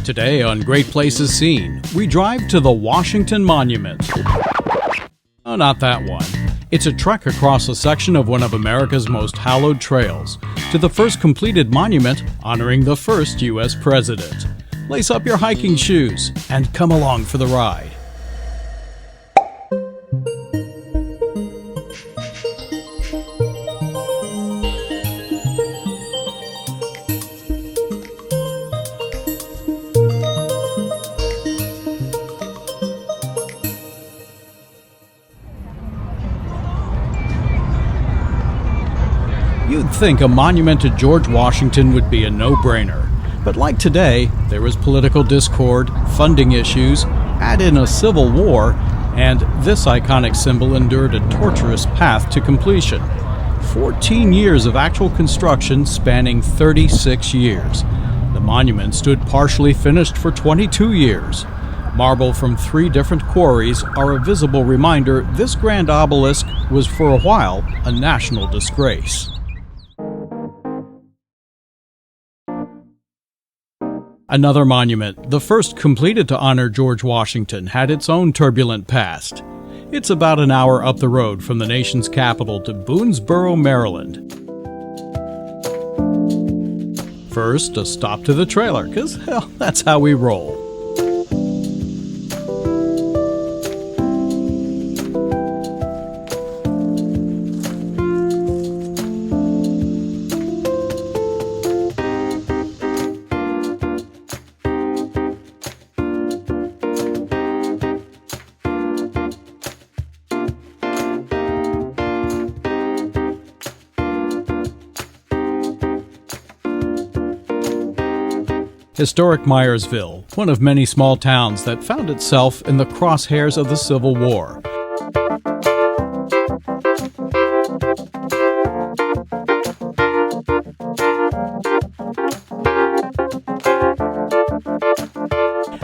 Today on Great Places Seen, we drive to the Washington Monument. Oh, not that one. It's a trek across a section of one of America's most hallowed trails to the first completed monument honoring the first U.S. president. Lace up your hiking shoes and come along for the ride. You'd think a monument to George Washington would be a no-brainer. But like today, there was political discord, funding issues, add in a civil war, and this iconic symbol endured a torturous path to completion. 14 years of actual construction spanning 36 years. The monument stood partially finished for 22 years. Marble from 3 different quarries are a visible reminder this grand obelisk was for a while a national disgrace. Another monument, the first completed to honor George Washington, had its own turbulent past. It's about an hour up the road from the nation's capital to Boonesboro, Maryland. First, a stop to the trailer, because, hell, that's how we roll. Historic Myersville, one of many small towns that found itself in the crosshairs of the Civil War.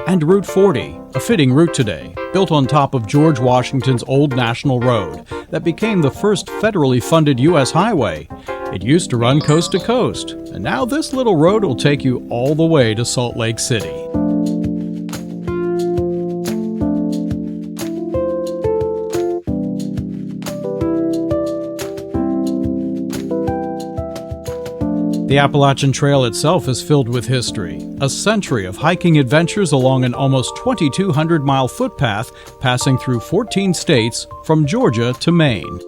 And Route 40, a fitting route today, built on top of George Washington's old National Road that became the first federally funded U.S. highway. It used to run coast to coast, and now this little road will take you all the way to Salt Lake City. The Appalachian Trail itself is filled with history, a century of hiking adventures along an almost 2,200-mile footpath passing through 14 states from Georgia to Maine.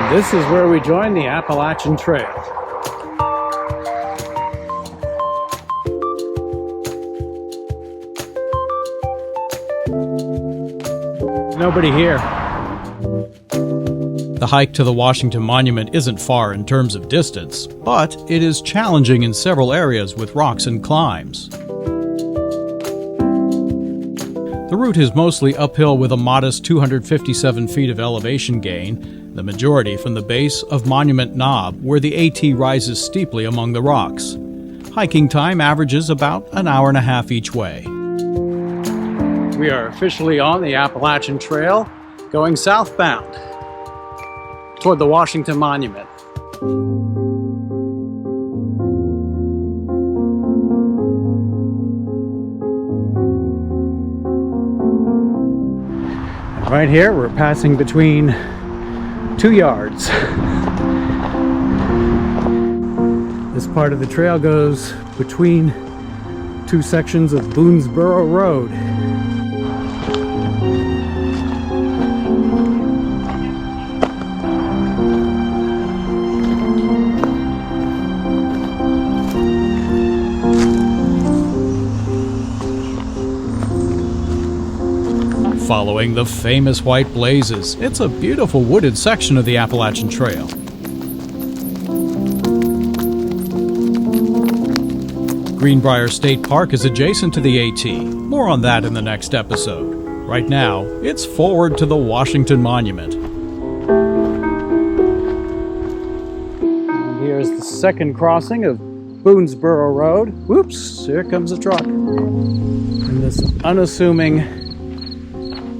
This is where we join the Appalachian Trail. Nobody here. The hike to the Washington Monument isn't far in terms of distance, but it is challenging in several areas with rocks and climbs. The route is mostly uphill with a modest 257 feet of elevation gain, the majority from the base of Monument Knob, where the AT rises steeply among the rocks. Hiking time averages about an hour and a half each way. We are officially on the Appalachian Trail, going southbound toward the Washington Monument. And right here, we're passing between 2 yards. This part of the trail goes between 2 sections of Boonesboro Road. Following the famous white blazes, it's a beautiful wooded section of the Appalachian Trail. Greenbrier State Park is adjacent to the AT. More on that in the next episode. Right now, it's forward to the Washington Monument. And here's the second crossing of Boonesboro Road. Whoops, here comes a truck. And this unassuming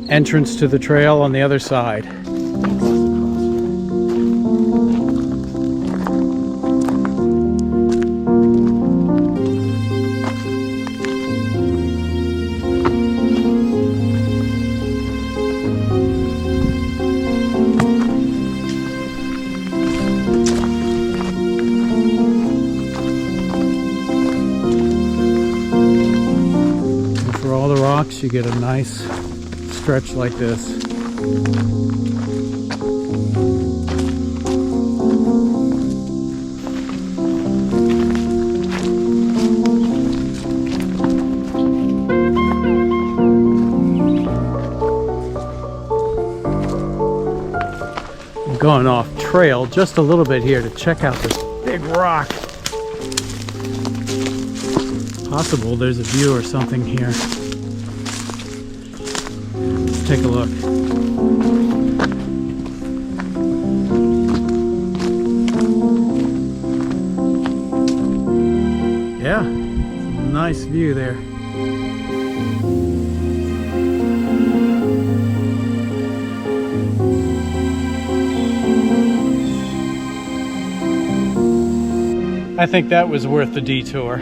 entrance to the trail on the other side. rocks, you get a nice stretch like this. I'm going off trail just a little bit here to check out this big rock. Possible there's a view or something here. Let's take a look. Yeah, nice view there. I think that was worth the detour.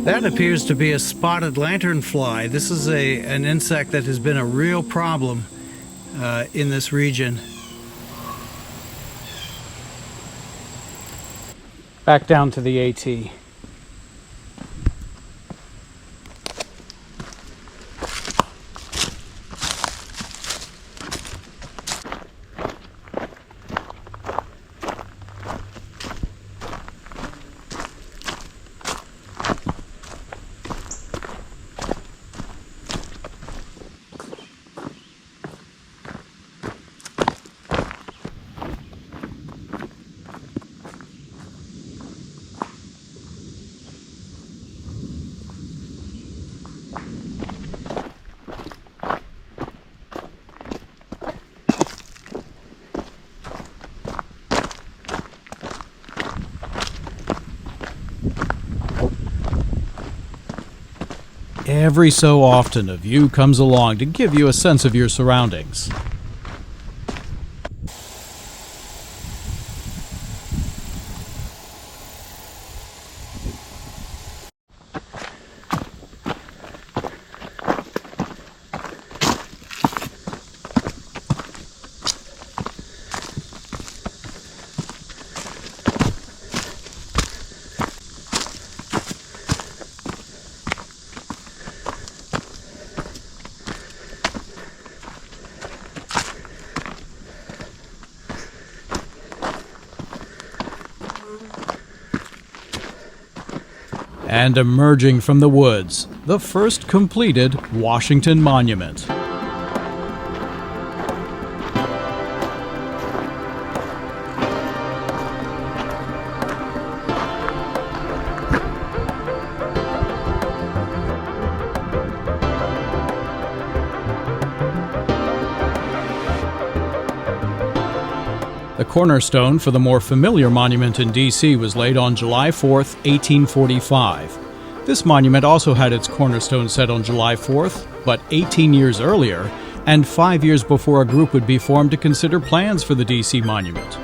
That appears to be a spotted lanternfly. This is an insect that has been a real problem in this region. Back down to the AT. Every so often, a view comes along to give you a sense of your surroundings. And emerging from the woods, the first completed Washington Monument. The cornerstone for the more familiar monument in D.C. was laid on July 4th, 1845. This monument also had its cornerstone set on July 4th, but 18 years earlier, and 5 years before a group would be formed to consider plans for the D.C. monument.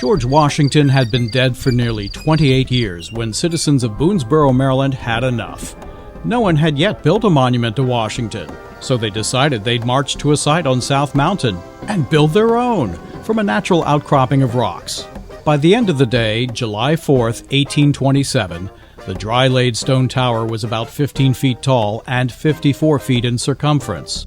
George Washington had been dead for nearly 28 years when citizens of Boonesboro, Maryland had enough. No one had yet built a monument to Washington, so they decided they'd march to a site on South Mountain and build their own from a natural outcropping of rocks. By the end of the day, July 4th, 1827, the dry-laid stone tower was about 15 feet tall and 54 feet in circumference.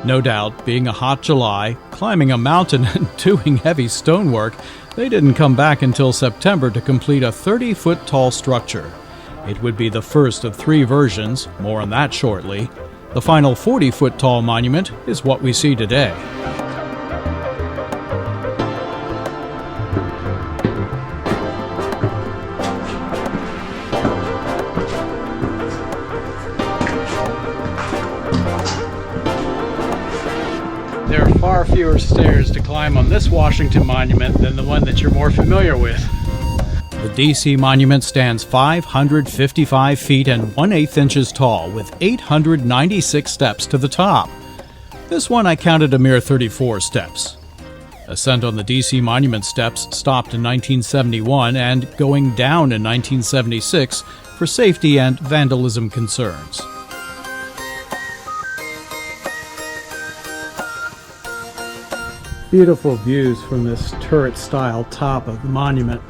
No doubt, being a hot July, climbing a mountain and doing heavy stonework, they didn't come back until September to complete a 30-foot-tall structure. It would be the first of 3 versions, more on that shortly. The final 40-foot-tall monument is what we see today. There are far fewer stairs to climb on this Washington Monument than the one that you're more familiar with. The D.C. Monument stands 555 feet and 1/8 inches tall, with 896 steps to the top. This one I counted a mere 34 steps. Ascent on the DC Monument steps stopped in 1971 and going down in 1976 for safety and vandalism concerns. Beautiful views from this turret-style top of the monument.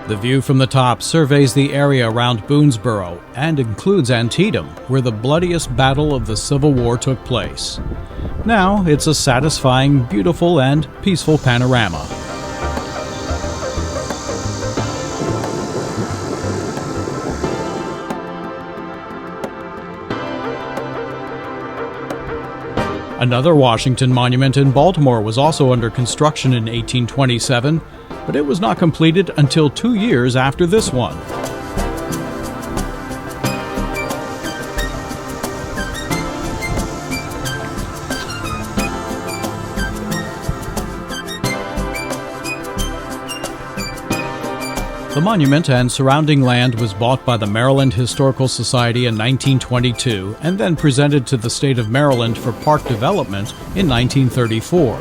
The view from the top surveys the area around Boonesboro and includes Antietam, where the bloodiest battle of the Civil War took place. Now it's a satisfying, beautiful, and peaceful panorama. Another Washington monument in Baltimore was also under construction in 1827, but it was not completed until 2 years after this one. The monument and surrounding land was bought by the Maryland Historical Society in 1922 and then presented to the state of Maryland for park development in 1934.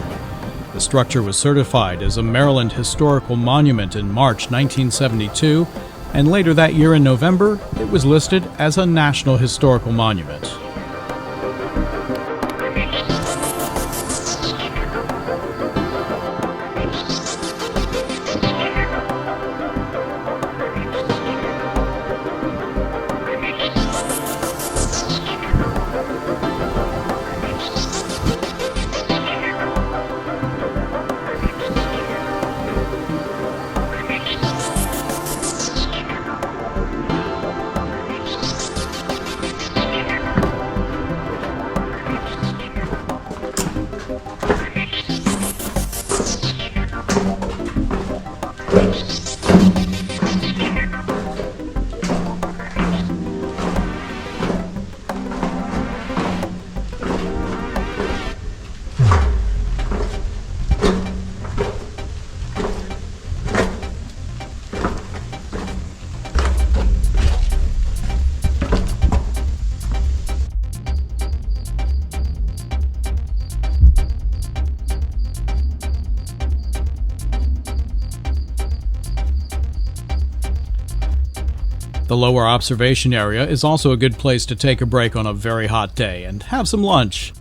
The structure was certified as a Maryland Historical Monument in March 1972, and later that year in November, it was listed as a National Historical Monument. The lower observation area is also a good place to take a break on a very hot day and have some lunch.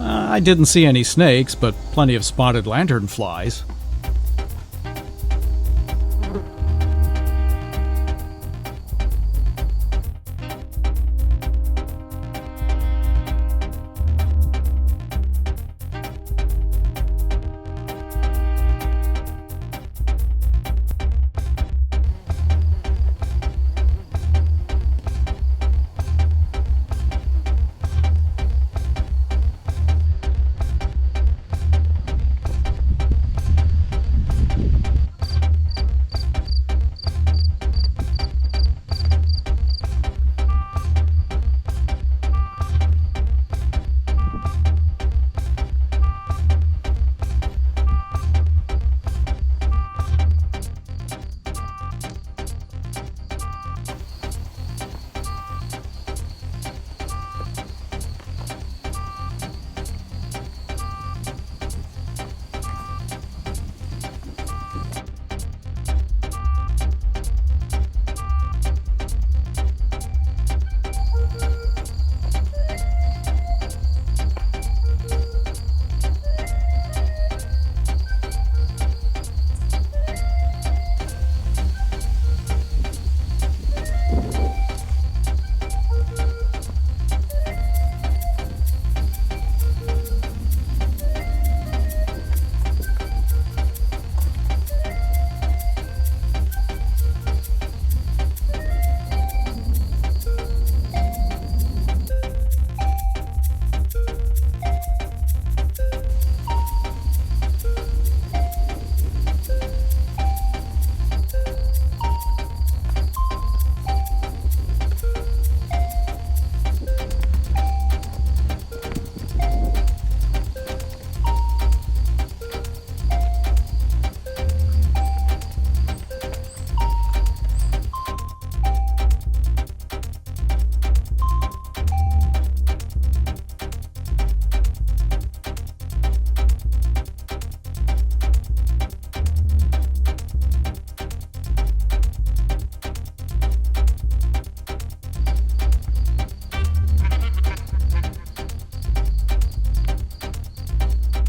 I didn't see any snakes, but plenty of spotted lanternflies.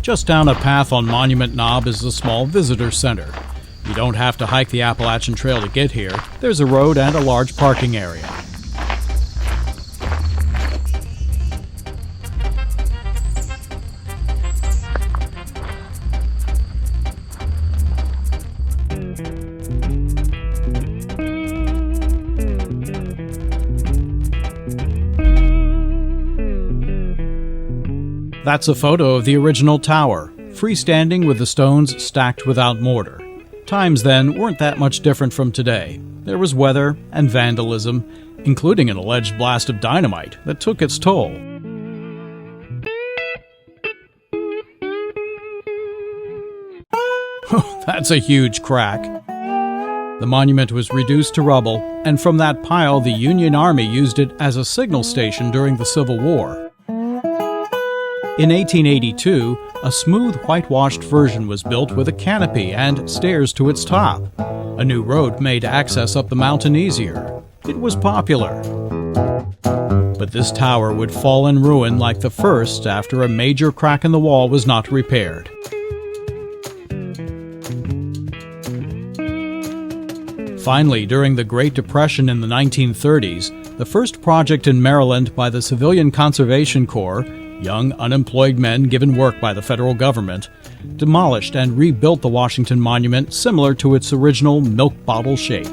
Just down a path on Monument Knob is the small visitor center. You don't have to hike the Appalachian Trail to get here. There's a road and a large parking area. That's a photo of the original tower, freestanding with the stones stacked without mortar. Times then weren't that much different from today. There was weather and vandalism, including an alleged blast of dynamite that took its toll. That's a huge crack. The monument was reduced to rubble, and from that pile the Union Army used it as a signal station during the Civil War. In 1882, a smooth whitewashed version was built with a canopy and stairs to its top. A new road made access up the mountain easier. It was popular. But this tower would fall in ruin like the first after a major crack in the wall was not repaired. Finally, during the Great Depression in the 1930s, the first project in Maryland by the Civilian Conservation Corps, young unemployed men given work by the federal government, demolished and rebuilt the Washington Monument similar to its original milk bottle shape.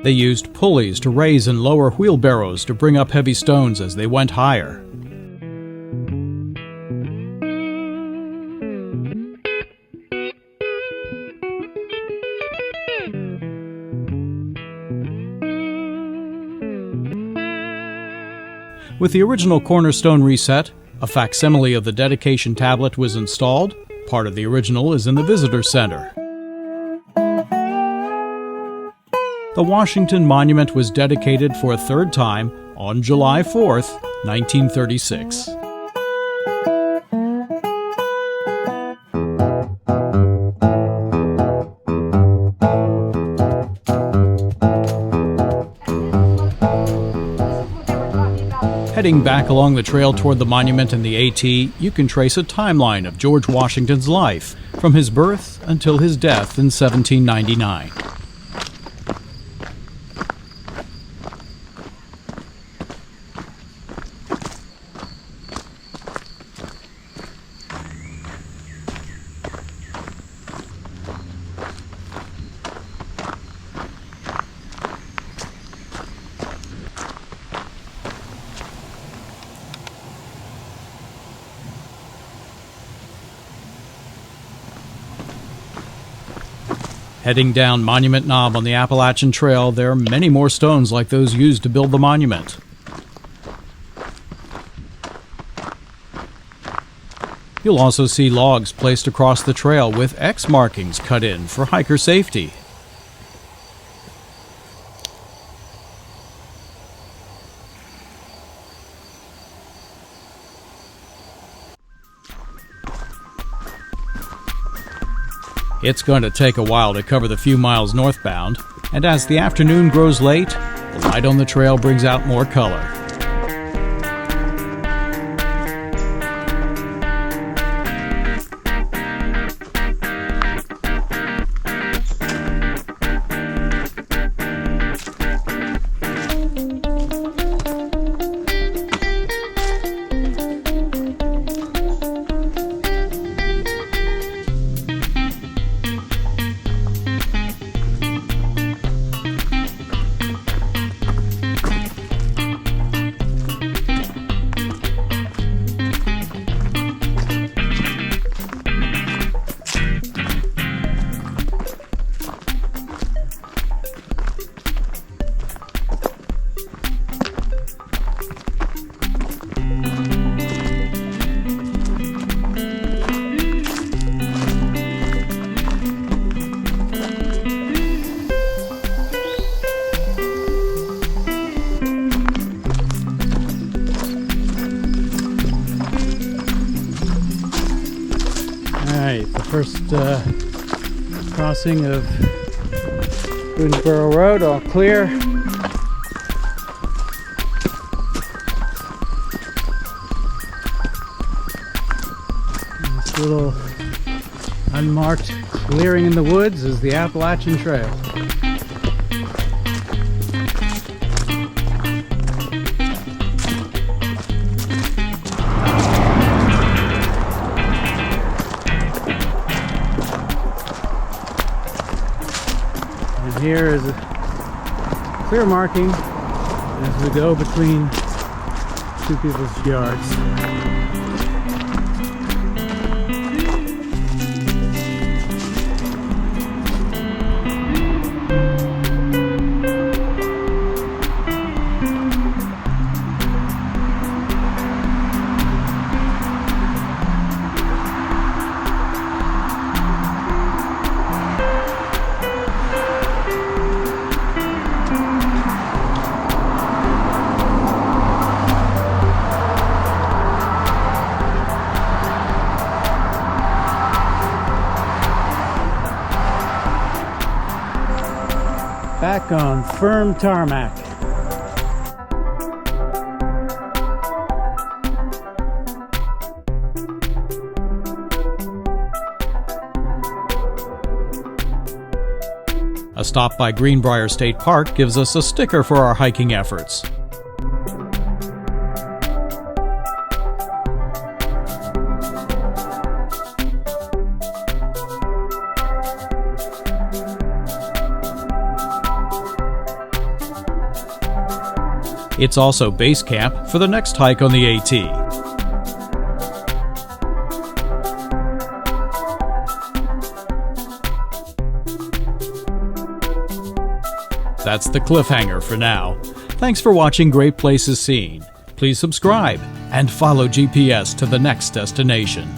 They used pulleys to raise and lower wheelbarrows to bring up heavy stones as they went higher. With the original cornerstone reset, a facsimile of the dedication tablet was installed. Part of the original is in the visitor center. The Washington Monument was dedicated for a third time on July 4th, 1936. Heading back along the trail toward the monument and the AT, you can trace a timeline of George Washington's life, from his birth until his death in 1799. Heading down Monument Knob on the Appalachian Trail, there are many more stones like those used to build the monument. You'll also see logs placed across the trail with X markings cut in for hiker safety. It's going to take a while to cover the few miles northbound, and as the afternoon grows late, the light on the trail brings out more color. First crossing of Boonesboro Road, all clear. little unmarked clearing in the woods is the Appalachian Trail. And here is a clear marking as we go between two people's yards. Back on firm tarmac. A stop by Greenbrier State Park gives us a sticker for our hiking efforts. It's also base camp for the next hike on the AT. That's the cliffhanger for now. Thanks for watching Great Places Seen. Please subscribe and follow GPS to the next destination.